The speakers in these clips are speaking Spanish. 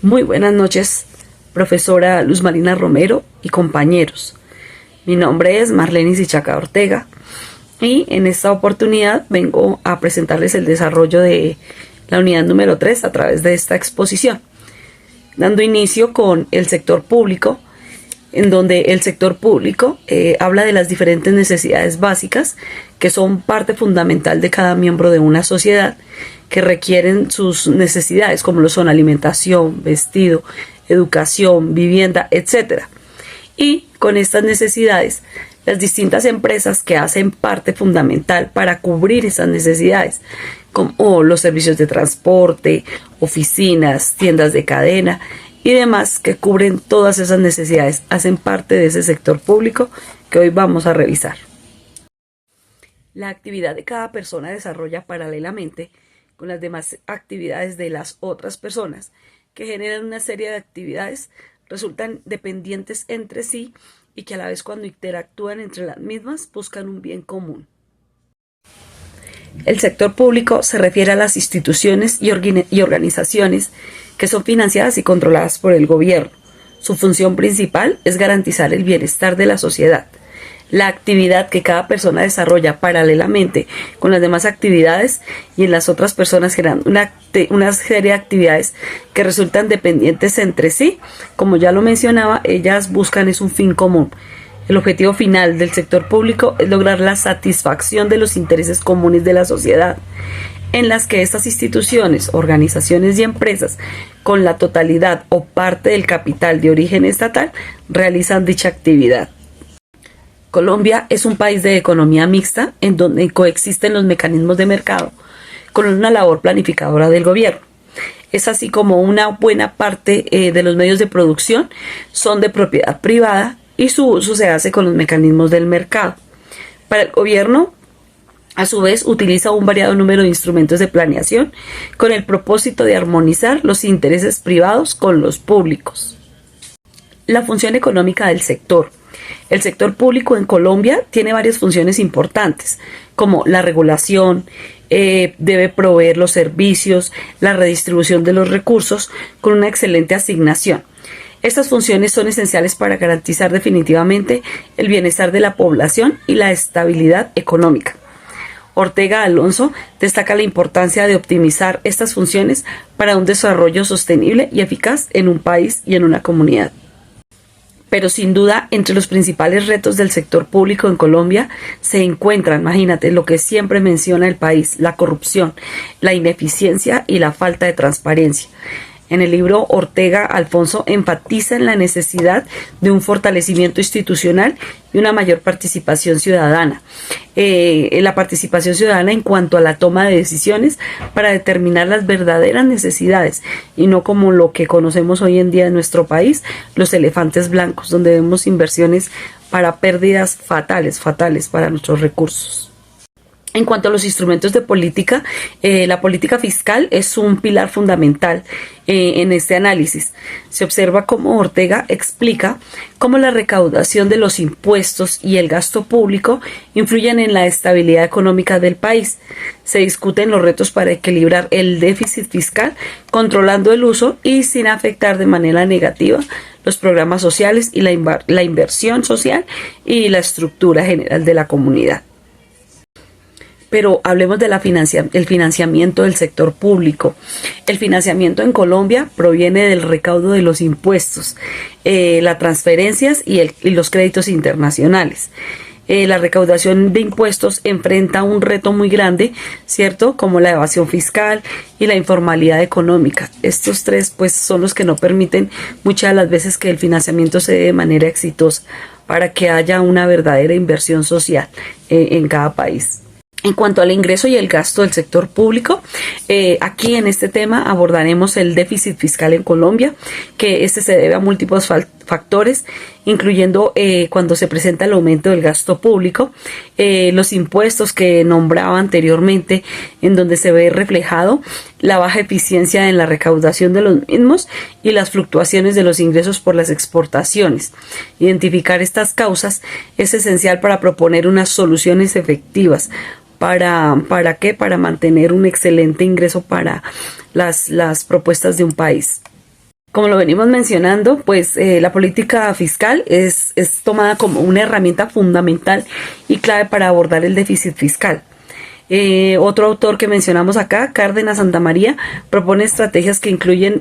Muy buenas noches, profesora Luz Marina Romero y compañeros. Mi nombre es Marlene Sichaca Ortega y en esta oportunidad vengo a presentarles el desarrollo de la unidad número 3 a través de esta exposición, dando inicio con el sector público, en donde el sector público habla de las diferentes necesidades básicas que son parte fundamental de cada miembro de una sociedad, que requieren sus necesidades, como lo son alimentación, vestido, educación, vivienda, etc. Y con estas necesidades, las distintas empresas que hacen parte fundamental para cubrir esas necesidades, como los servicios de transporte, oficinas, tiendas de cadena y demás que cubren todas esas necesidades, hacen parte de ese sector público que hoy vamos a revisar. La actividad de cada persona desarrolla paralelamente con las demás actividades de las otras personas, que generan una serie de actividades, resultan dependientes entre sí y que a la vez, cuando interactúan entre las mismas, buscan un bien común. El sector público se refiere a las instituciones y organizaciones que son financiadas y controladas por el gobierno. Su función principal es garantizar el bienestar de la sociedad. La actividad que cada persona desarrolla paralelamente con las demás actividades y en las otras personas generan una serie de actividades que resultan dependientes entre sí. Como ya lo mencionaba, ellas buscan un fin común. El objetivo final del sector público es lograr la satisfacción de los intereses comunes de la sociedad, en las que estas instituciones, organizaciones y empresas, con la totalidad o parte del capital de origen estatal, realizan dicha actividad. Colombia es un país de economía mixta en donde coexisten los mecanismos de mercado con una labor planificadora del gobierno. Es así como una buena parte de los medios de producción son de propiedad privada y su uso se hace con los mecanismos del mercado. Para el gobierno, a su vez, utiliza un variado número de instrumentos de planeación con el propósito de armonizar los intereses privados con los públicos. La función económica del sector. El sector público en Colombia tiene varias funciones importantes, como la regulación, debe proveer los servicios, la redistribución de los recursos con una excelente asignación. Estas funciones son esenciales para garantizar definitivamente el bienestar de la población y la estabilidad económica. Ortega Alonso destaca la importancia de optimizar estas funciones para un desarrollo sostenible y eficaz en un país y en una comunidad. Pero sin duda, entre los principales retos del sector público en Colombia se encuentran, imagínate, lo que siempre menciona el país: la corrupción, la ineficiencia y la falta de transparencia. En el libro, Ortega Alfonso enfatiza en la necesidad de un fortalecimiento institucional y una mayor participación ciudadana. La participación ciudadana en cuanto a la toma de decisiones para determinar las verdaderas necesidades y no como lo que conocemos hoy en día en nuestro país, los elefantes blancos, donde vemos inversiones para pérdidas fatales para nuestros recursos. En cuanto a los instrumentos de política, la política fiscal es un pilar fundamental en este análisis. Se observa cómo Ortega explica cómo la recaudación de los impuestos y el gasto público influyen en la estabilidad económica del país. Se discuten los retos para equilibrar el déficit fiscal, controlando el uso y sin afectar de manera negativa los programas sociales y la inversión social y la estructura general de la comunidad. Pero hablemos de el financiamiento del sector público. El financiamiento en Colombia proviene del recaudo de los impuestos, las transferencias y los créditos internacionales. La recaudación de impuestos enfrenta un reto muy grande, ¿cierto? Como la evasión fiscal y la informalidad económica. Estos tres, pues, son los que no permiten muchas de las veces que el financiamiento se dé de manera exitosa para que haya una verdadera inversión social en cada país. En cuanto al ingreso y el gasto del sector público, aquí en este tema abordaremos el déficit fiscal en Colombia, que se debe a múltiples factores, incluyendo cuando se presenta el aumento del gasto público, los impuestos que nombraba anteriormente, en donde se ve reflejado la baja eficiencia en la recaudación de los mismos y las fluctuaciones de los ingresos por las exportaciones. Identificar estas causas es esencial para proponer unas soluciones efectivas. ¿Para qué? Para mantener un excelente ingreso para las propuestas de un país. Como lo venimos mencionando, pues la política fiscal es tomada como una herramienta fundamental y clave para abordar el déficit fiscal. Otro autor que mencionamos acá, Cárdenas Santamaría, propone estrategias que incluyen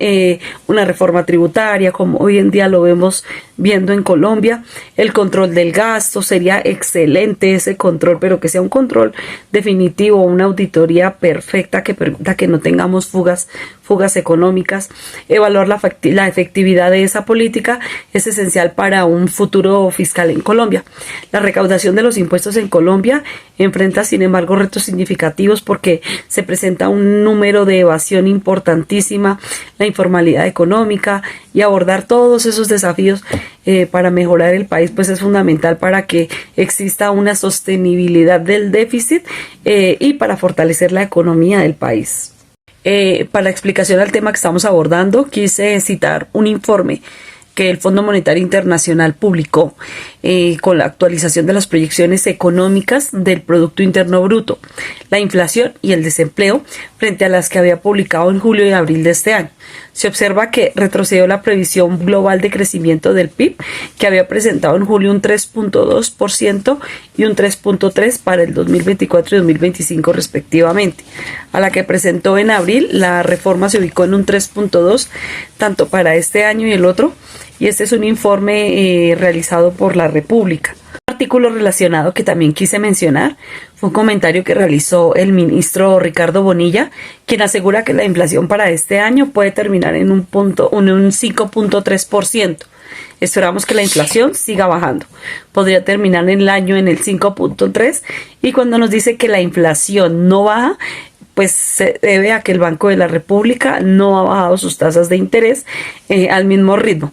una reforma tributaria, como hoy en día lo vemos viendo en Colombia. El control del gasto, sería excelente ese control, pero que sea un control definitivo, una auditoría perfecta que permita que no tengamos fugas económicas. Evaluar la efectividad de esa política es esencial para un futuro fiscal en Colombia. La recaudación de los impuestos en Colombia enfrenta, sin embargo, retos significativos porque se presenta un número de evasión importantísima, la informalidad económica, y abordar todos esos desafíos para mejorar el país pues es fundamental para que exista una sostenibilidad del déficit y para fortalecer la economía del país. Para la explicación al tema que estamos abordando, quise citar un informe que el Fondo Monetario Internacional publicó con la actualización de las proyecciones económicas del Producto Interno Bruto, la inflación y el desempleo frente a las que había publicado en julio y abril de este año. Se observa que retrocedió la previsión global de crecimiento del PIB, que había presentado en julio un 3.2% y un 3.3% para el 2024 y 2025 respectivamente. A la que presentó en abril, la reforma se ubicó en un 3.2% tanto para este año y el otro, y este es un informe realizado por la República. Un artículo relacionado que también quise mencionar fue un comentario que realizó el ministro Ricardo Bonilla, quien asegura que la inflación para este año puede terminar en un 5.3%. Esperamos que la inflación siga bajando. Podría terminar en el año en el 5.3%, y cuando nos dice que la inflación no baja, pues se debe a que el Banco de la República no ha bajado sus tasas de interés al mismo ritmo.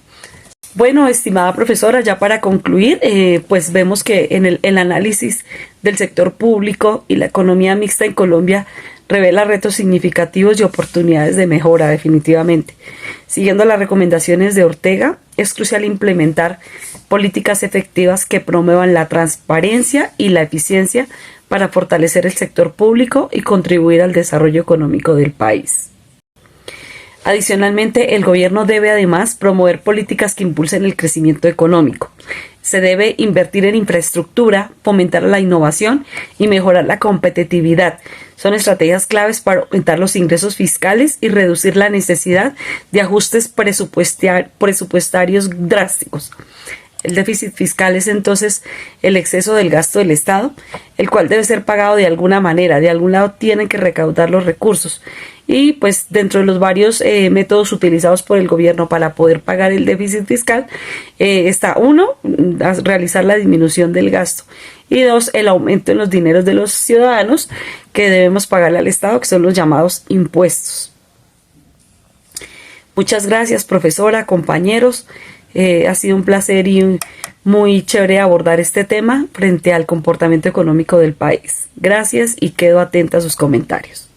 Bueno, estimada profesora, ya para concluir, pues vemos que en el análisis del sector público y la economía mixta en Colombia revela retos significativos y oportunidades de mejora definitivamente. Siguiendo las recomendaciones de Ortega, es crucial implementar políticas efectivas que promuevan la transparencia y la eficiencia para fortalecer el sector público y contribuir al desarrollo económico del país. Adicionalmente, el gobierno debe además promover políticas que impulsen el crecimiento económico. Se debe invertir en infraestructura, fomentar la innovación y mejorar la competitividad. Son estrategias claves para aumentar los ingresos fiscales y reducir la necesidad de ajustes presupuestarios drásticos. El déficit fiscal es entonces el exceso del gasto del Estado, el cual debe ser pagado de alguna manera. De algún lado tienen que recaudar los recursos. Y pues dentro de los varios métodos utilizados por el gobierno para poder pagar el déficit fiscal está uno, realizar la disminución del gasto, y dos, el aumento en los dineros de los ciudadanos que debemos pagarle al Estado, que son los llamados impuestos. Muchas gracias, profesora, compañeros. Ha sido un placer y muy chévere abordar este tema frente al comportamiento económico del país. Gracias y quedo atenta a sus comentarios.